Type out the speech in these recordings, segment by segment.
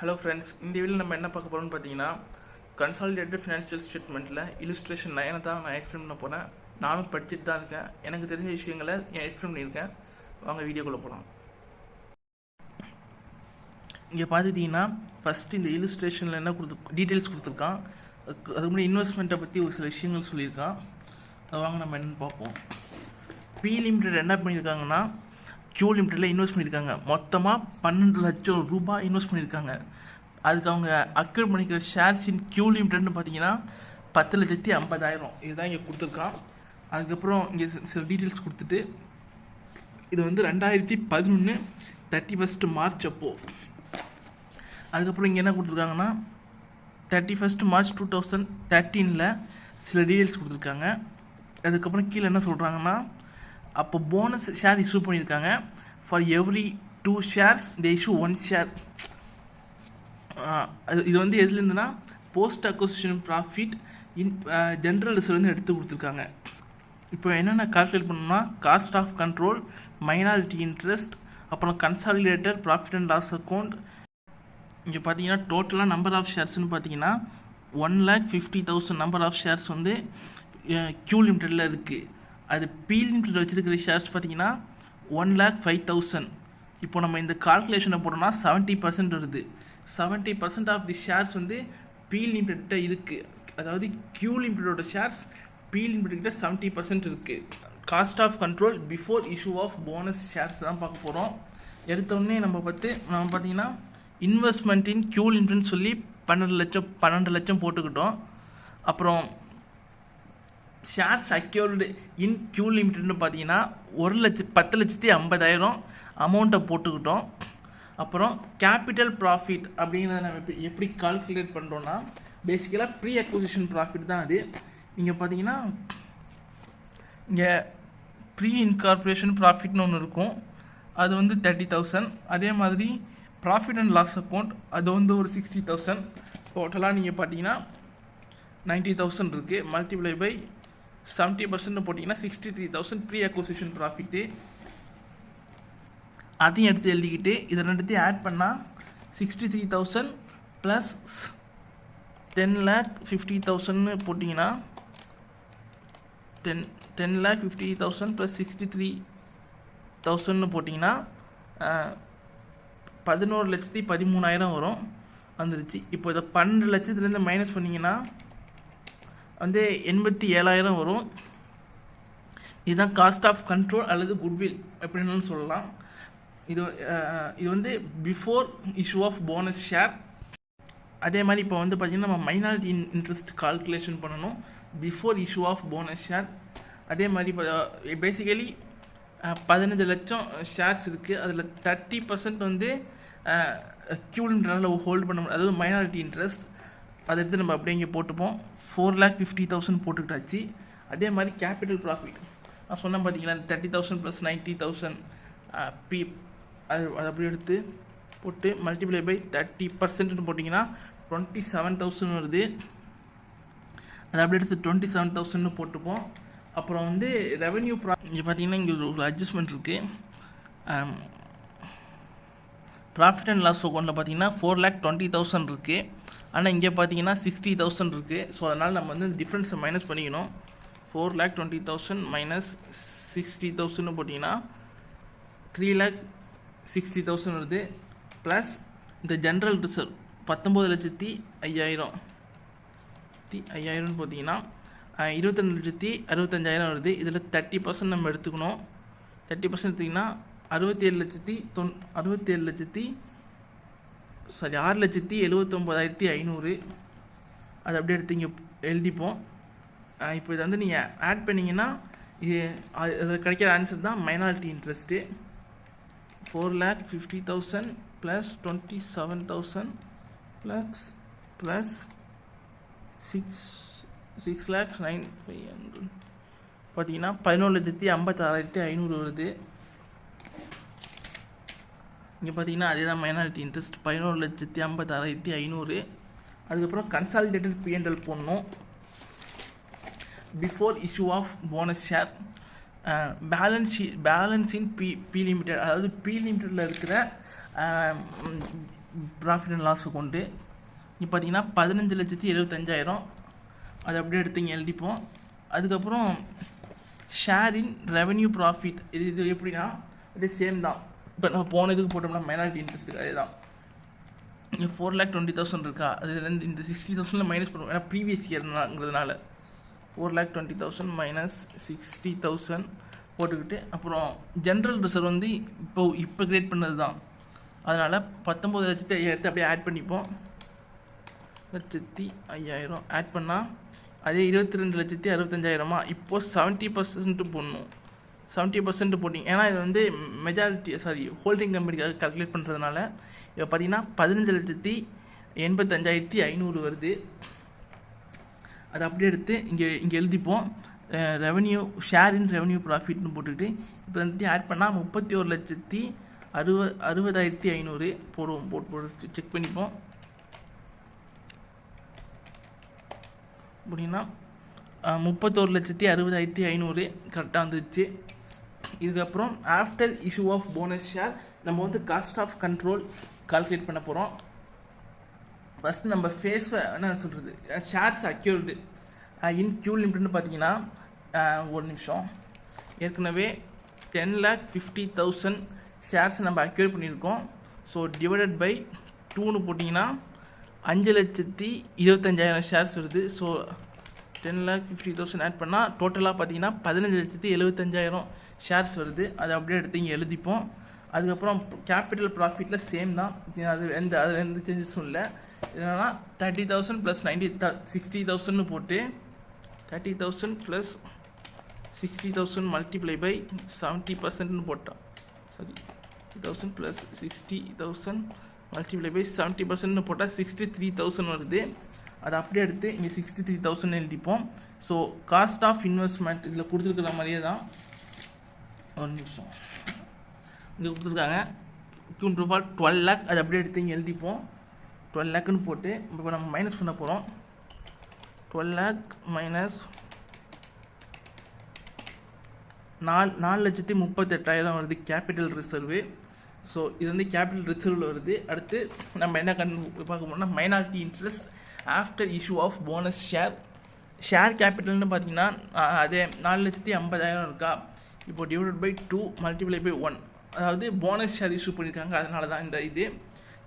Hello friends, இந்த வீடியோவில் நம்ம என்ன பார்க்க போகிறோம்னு பார்த்தீங்கன்னா, கன்சாலிடேட்டட் ஃபினான்ஷியல் ஸ்டேட்மெண்ட்டில் இல்லுஸ்ட்ரேஷன் 9 தான் நான் எக்ஸ்பிளைன் பண்ண போகிறேன். நானும் படிச்சுட்டு தான் இருக்கேன். எனக்கு தெரிஞ்ச விஷயங்களை எக்ஸ்பிளைன் பண்ணியிருக்கேன். வாங்க வீடியோக்குள்ளே போகலாம். இங்கே பார்த்துட்டிங்கன்னா ஃபஸ்ட்டு இந்த இல்லுஸ்ட்ரேஷனில் என்ன டீட்டெயில்ஸ் கொடுத்துருக்கான். அதுக்கு முன்னாடி இன்வெஸ்ட்மெண்ட்டை பற்றி ஒரு சில விஷயங்கள் சொல்லியிருக்கான். அதை வாங்க நம்ம என்னென்னு பார்ப்போம். பி லிமிடெட் என்ன பண்ணியிருக்காங்கன்னா, கியூ லிமிட்டடில் இன்வெஸ்ட் பண்ணியிருக்காங்க. மொத்தமாக 12 லட்சம் ரூபாய் இன்வெஸ்ட் பண்ணியிருக்காங்க. அதுக்கு அவங்க அக்யூர் பண்ணிக்கிற ஷேர்ஸ் இன் கியூ லிமிட்டட்னு பார்த்தீங்கன்னா 10,50,000 இதுதான் இங்கே கொடுத்துருக்கான். அதுக்கப்புறம் இங்கே சில டீட்டெயில்ஸ் கொடுத்துட்டு இது வந்து 2011 31 மார்ச் அப்போது. அதுக்கப்புறம் இங்கே என்ன கொடுத்துருக்காங்கன்னா 31 மார்ச் 2013 சில டீட்டெயில்ஸ் கொடுத்துருக்காங்க. அதுக்கப்புறம் கீழே என்ன சொல்கிறாங்கன்னா, அப்போ போனஸ் ஷேர் இஷ்யூ பண்ணியிருக்காங்க. For every 2 shares they issue 1 share. இது வந்து எதுலேருந்துன்னா post acquisition profit in general ரிசர்வ்லேருந்து எடுத்து கொடுத்துருக்காங்க. இப்போ என்னென்ன கால்குலேட் பண்ணணும்னா, cost of control, minority interest, அப்புறம் consolidated profit and loss account. இங்கே பார்த்தீங்கன்னா டோட்டலாக நம்பர் ஆஃப் ஷேர்ஸ்னு பார்த்தீங்கன்னா 1,50,000 நம்பர் ஆஃப் ஷேர்ஸ் வந்து கியூ லிமிட்டடில் இருக்குது. அது பி லிமிட்டட் வச்சுருக்கிற ஷேர்ஸ் பார்த்தீங்கன்னா 1,05,000. இப்போ நம்ம இந்த கால்குலேஷனை போட்டோம்னா 70% வருது. 70% ஆஃப் தி ஷேர்ஸ் வந்து பி லிமிட்டட் இருக்குது. அதாவது கியூ லிமிட்டடோட ஷேர்ஸ் பி லிமிட்டட் 70% இருக்குது. Cost of control before issue of bonus shares தான் பார்க்க போகிறோம். எடுத்தோடனே நம்ம பார்த்தீங்கன்னா இன்வெஸ்ட்மெண்ட் இன் கியூ லிமிட்டட்னு சொல்லி 12 லட்சம் போட்டுக்கிட்டோம். அப்புறம் ஷேர்ஸ் அக்யூர்டு இன் கியூ லிமிட்டட்னு பார்த்தீங்கன்னா 10,50,000 அமௌண்ட்டை போட்டுக்கிட்டோம். அப்புறம் கேபிட்டல் ப்ராஃபிட் அப்படிங்கிறத நம்ம எப்படி கால்குலேட் பண்ணுறோன்னா, பேசிக்கலாக ப்ரீ அக்விசிஷன் ப்ராஃபிட் தான் அது. இங்கே பார்த்தீங்கன்னா இங்கே ப்ரீ இன்கார்பரேஷன் ப்ராஃபிட்னு ஒன்று இருக்கும். அது வந்து 30,000. அதே மாதிரி ப்ராஃபிட் அண்ட் லாஸ் அக்கௌண்ட் அது வந்து ஒரு 60,000. டோட்டலாக நீங்கள் பார்த்தீங்கன்னா 90,000 இருக்குது. மல்டிப்ளை பை 70% போட்டிங்கன்னா 63,000 ப்ரீ அக்விசிஷன் ப்ராஃபிட்டு. அதையும் எடுத்து எழுதிக்கிட்டு இதை ரெண்டுத்தையும் ஆட் பண்ணால் 63,000 ப்ளஸ் 10,50,000 போட்டிங்கன்னா 10,50,000 ப்ளஸ் 63,000 போட்டிங்கன்னா 11,13,000 வரும், வந்துருச்சு. இப்போ இதை 12 லட்சத்துலேருந்து மைனஸ் பண்ணிங்கன்னா வந்து 87,000 வரும். இதுதான் காஸ்ட் ஆஃப் கண்ட்ரோல் அல்லது குட்வில் எப்படின்னு சொல்லலாம். இது வந்து before issue of bonus share. அதே மாதிரி இப்போ வந்து பார்த்திங்கன்னா நம்ம மைனாரிட்டி இன்ட்ரெஸ்ட் கால்குலேஷன் பண்ணணும் before issue of bonus share. அதே மாதிரி இப்போ பேசிக்கலி 15 லட்சம் ஷேர்ஸ் இருக்குது. அதில் 30% வந்து கியூ லிமிட்டடால் ஹோல்டு பண்ண முடியும், அதாவது மைனாரிட்டி இன்ட்ரெஸ்ட். அதை எடுத்து நம்ம அப்படியே இங்கே போட்டுப்போம். 4,50,000 போட்டுக்கிட்டாச்சு. அதே மாதிரி கேபிட்டல் ப்ராஃபிட் நான் சொன்னேன் பார்த்தீங்களா, 30,000 ப்ளஸ் 90,000 பி அது அப்படி எடுத்து போட்டு மல்டிப்ளை பை 30% போட்டிங்கன்னா 27,000 வருது. அதை அப்படி எடுத்து 27,000 போட்டுப்போம். அப்புறம் வந்து ரெவென்யூ இங்கே பார்த்தீங்கன்னா இங்கே ஒரு அட்ஜஸ்ட்மெண்ட் இருக்குது. ப்ராஃபிட் அண்ட் லாஸ் அக்கௌண்ட்டில் பார்த்தீங்கன்னா 4,20,000 இருக்குது. ஆனால் இங்கே பார்த்தீங்கன்னா 60,000 இருக்குது. ஸோ அதனால் நம்ம வந்து டிஃப்ரென்ஸை மைனஸ் பண்ணிக்கணும். 4,20,000 மைனஸ் 60,000 போட்டிங்கன்னா 3,60,000 வருது. ப்ளஸ் இந்த ஜென்ரல் ரிசர்வ் 19,05,000 பார்த்தீங்கன்னா 22,65,000 வருது. இதில் 30% நம்ம எடுத்துக்கணும். 30% எடுத்திங்கன்னா 6,79,500. அது அப்படியே எடுத்து இங்கே எழுதிப்போம். இப்போ இதை வந்து நீங்கள் ஆட் பண்ணிங்கன்னா இது அதில் கிடைக்கிற ஆன்சர் தான் மைனாரிட்டி இன்ட்ரெஸ்ட்டு. 4,50,000 ப்ளஸ் 27,000 ப்ளஸ் 6,09,500 பார்த்தீங்கன்னா 11,56,500 வருது. இங்கே பார்த்தீங்கன்னா அதே தான் மைனாரிட்டி இன்ட்ரெஸ்ட் 11,56,500. அதுக்கப்புறம் கன்சாலிடேட்டட் P&L போடணும் before issue of bonus share. Balance in B limited, அதாவது பி லிமிட்டடில் இருக்கிற ப்ராஃபிட் அண்ட் லாஸ் அக்கௌண்ட்டு. இப்போ பார்த்தீங்கன்னா 15,75,000 அதை அப்படியே எடுத்து இங்கே எழுதிப்போம். அதுக்கப்புறம் ஷேர் இன் ரெவன்யூ ப்ராஃபிட், இது எப்படின்னா இது சேம் தான். இப்போ நம்ம போன இதுக்கு போட்டோம்னா மைனாரிட்டி இன்ட்ரெஸ்ட்டுக்கு அதே தான். இங்கே 4,20,000 இருக்கா, அதுலேருந்து இந்த 60,000 மைனஸ் பண்ணுவோம், ஏன்னா ப்ரீவியஸ் இயர்ங்கிறதுனால 4,20,000 மைனஸ் 60,000 போட்டுக்கிட்டு அப்புறம் ஜென்ரல் ரிசர்வ் வந்து இப்போ கிரியேட் பண்ணது தான், அதனால் 19,50,000 அப்படியே ஆட் பண்ணிப்போம். 1,05,000 ஆட் பண்ணால் அதே 22,65,000. இப்போது 70% போடணும். 70% போட்டிங்க, ஏன்னா இது வந்து மெஜாரிட்டி ஹோல்டிங் கம்பெனிக்காக கால்குலேட் பண்ணுறதுனால இப்போ பார்த்தீங்கன்னா 15,85,500 வருது. அதை அப்படியே எடுத்து இங்கே எழுதிப்போம். ரெவன்யூ ஷேர் இன் ரெவன்யூ ப்ராஃபிட்னு போட்டுக்கிட்டு இப்போ வந்து ஆட் பண்ணால் 31,60,500 போடுவோம். போட்டு செக் பண்ணிப்போம். அப்படின்னா 31,60,500 கரெக்டாக வந்துருச்சு. இதுக்கப்புறம் after issue of bonus share நம்ம வந்து காஸ்ட் ஆஃப் கண்ட்ரோல் கால்குலேட் பண்ண போகிறோம். ஃபஸ்ட்டு நம்ம என்ன சொல்கிறது, ஷேர்ஸ் அக்யூர்டு இன் கியூ லிமிட்னு பார்த்தீங்கன்னா ஒரு நிமிஷம், ஏற்கனவே 10,50,000 ஷேர்ஸ் நம்ம அக்யூர் பண்ணியிருக்கோம். ஸோ டிவைடட் பை 2ன்னு போட்டிங்கன்னா 5,25,000 ஷேர்ஸ் வருது. ஸோ 10,50,000 ஆட் பண்ணால் டோட்டலாக பார்த்தீங்கன்னா 15,75,000 ஷேர்ஸ் வருது. அதை அப்படியே எடுத்து இங்கே எழுதிப்போம். அதுக்கப்புறம் கேபிட்டல் ப்ராஃபிட்டில் சேம் தான், அதில் எந்த சேஞ்சஸும் இல்லை. என்னன்னா 30,000 ப்ளஸ் 60,000 போட்டு 30,000 ப்ளஸ் 60,000 மல்டிப்ளை பை 70% போட்டால் 30,000 ப்ளஸ் 60,000 மல்டிப்ளை பை 70% போட்டால் 63,000 வருது. அதை அப்படியே எடுத்து இங்கே 63,000 எழுதிப்போம். ஸோ காஸ்ட் ஆஃப் இன்வெஸ்ட்மெண்ட் இதில் கொடுத்துருக்குற மாதிரியே தான். ஒரு நிமிஷம், இங்கே கொடுத்துருக்காங்க 12 lakh, அதை அப்படியே எடுத்து இங்கே எழுதிப்போம். 12 lakhன்னு போட்டு இப்போ நம்ம மைனஸ் பண்ண போகிறோம். 12 lakh மைனஸ் 4,38,000 வருது கேபிட்டல் ரிசர்வு. ஸோ இது வந்து கேபிட்டல் ரிசர்வில் வருது. அடுத்து நம்ம என்ன பார்க்க போனோம்னா minority interest after issue of bonus ஷேர் கேபிட்டல்னு பார்த்தீங்கன்னா அதே 4,50,000 இருக்கா. இப்போ டிவைடட் பை 2 மல்டிப்ளை பை 1, அதாவது போனஸ் ஷேர் இஷ்யூ பண்ணியிருக்காங்க, அதனால தான் இந்த இது.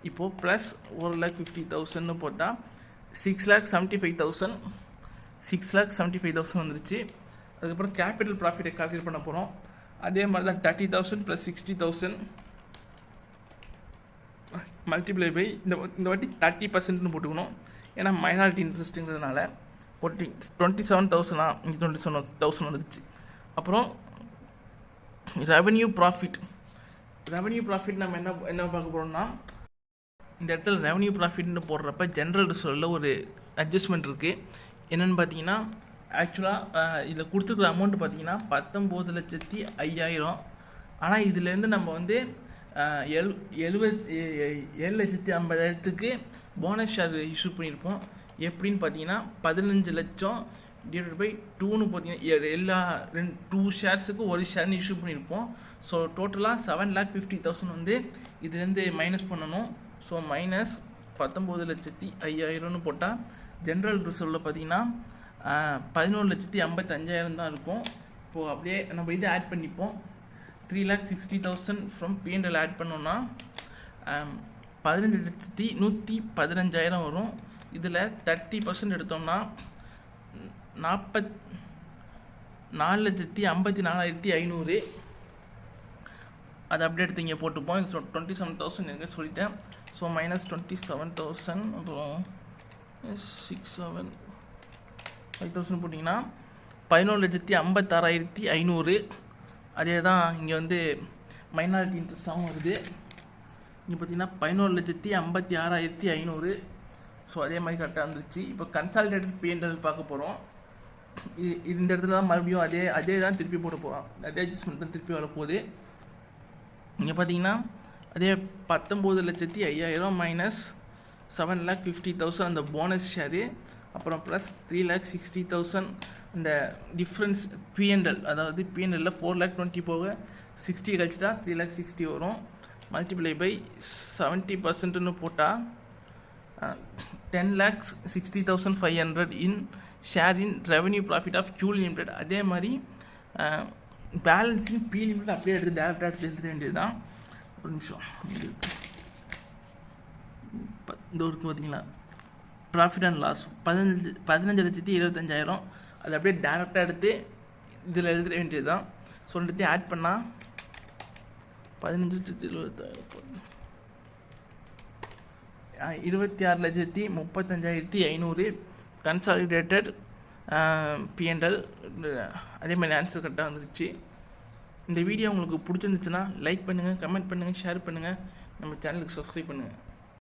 இப்போது ப்ளஸ் 1,50,000 போட்டால் 6,75,000 வந்துருச்சு. அதுக்கப்புறம் கேபிட்டல் ப்ராஃபிட்டை கால்குலேட் பண்ண போகிறோம். அதே மாதிரி தான் 30,000 ப்ளஸ் 60,000 மல்டிப்ளை பை இந்த வாட்டி 30%ன்னு போட்டுக்கணும், ஏன்னா மைனாரிட்டி இன்ட்ரெஸ்ட்டுங்கிறதுனால. 27,000 இங்கே 27,000 வந்துருச்சு. அப்புறம் ரெவன்யூ ப்ராஃபிட் நம்ம என்ன பார்க்க போகிறோம்னா, இந்த இடத்துல ரெவன்யூ ப்ராஃபிட்னு போடுறப்ப ஜென்ரல் ரிசர்வில் ஒரு அட்ஜஸ்ட்மெண்ட் இருக்குது. என்னென்னு பார்த்தீங்கன்னா, ஆக்சுவலாக இதில் கொடுத்துருக்குற அமௌண்ட் பார்த்தீங்கன்னா 19,05,000. ஆனால் இதுலேருந்து நம்ம வந்து 7,50,000க்கு போனஸ் ஷேர் இஷ்யூ பண்ணியிருப்போம். எப்படின்னு பார்த்தீங்கன்னா 15 லட்சம் டிவைட் பை 2ன்னு பார்த்தீங்கன்னா 2 ஷேர்ஸுக்கு ஒரு ஷேர்னு இஷ்யூ பண்ணியிருப்போம். ஸோ டோட்டலாக 7,50,000 வந்து இதுலேருந்து மைனஸ் பண்ணணும். ஸோ மைனஸ் 19,05,000ன்னு போட்டால் ஜென்ரல் ரிசர்வில் பார்த்தீங்கன்னா 11,55,000 தான் இருக்கும். இப்போது அப்படியே நம்ம இதை ஆட் பண்ணிப்போம். 3,60,000 ஃப்ரம் P&L ஆட் பண்ணோன்னா 15,115,000 வரும். இதில் 30% எடுத்தோம்னா 4,54,500. அதை அப்படியே எடுத்து இங்கே போட்டுப்போம். 27,000 எங்கே சொல்லிட்டேன். ஸோ மைனஸ் 27,000 அப்புறம் 5,000 போட்டிங்கன்னா 11,56,500. அதே தான் இங்கே வந்து மைனாரிட்டி இன்ட்ரெஸ்ட்டாகவும் வருது. இங்கே பார்த்தீங்கன்னா 11,56,500. ஸோ அதே மாதிரி கரெக்டாக வந்துருச்சு. இப்போ கன்சாலிடேட்டட் P&L பார்க்க போகிறோம். இந்த இடத்துல தான் மறுபடியும் அதே தான் திருப்பி போட போகிறோம். அதே அட்ஜஸ்ட்மெண்ட் தான் திருப்பி வரப்போகுது. இங்கே பார்த்தீங்கன்னா அதே 19,05,000 மைனஸ் 7,50,000 அந்த போனஸ் ஷேரு, அப்புறம் ப்ளஸ் 3,60,000 இந்த டிஃப்ரென்ஸ் P&L, அதாவது P&L 4,20 போக 60 கழிச்சிட்டா 3,60 வரும். மல்டிப்ளை பை 70%ன்னு போட்டால் 10,60,500 in share in revenue profit of Q limited. அதே மாதிரி பேலன்ஸ் இன் P லிமிடெட் அப்படியே எடுத்து டேரெக்டாக எடுத்து எழுத வேண்டியது தான். ஒரு நிமிஷம், இந்த ஒருக்கு பார்த்தீங்களா, ப்ராஃபிட் அண்ட் லாஸ் 15,25,000 அது அப்படியே டேரெக்டாக எடுத்து இதில் எழுத வேண்டியது தான். ஸோ ரெண்டுத்தையும் ஆட் பண்ணால் 15,70,000 26,35,500 கன்சாலிடேட்டட் P&L. அதே மாதிரி ஆன்சர் கரெக்டாக வந்துருச்சு. இந்த வீடியோ உங்களுக்கு பிடிச்சிருந்துச்சுன்னா லைக் பண்ணுங்கள், கமெண்ட் பண்ணுங்கள், ஷேர் பண்ணுங்கள், நம்ம சேனலுக்கு சப்ஸ்கிரைப் பண்ணுங்கள்.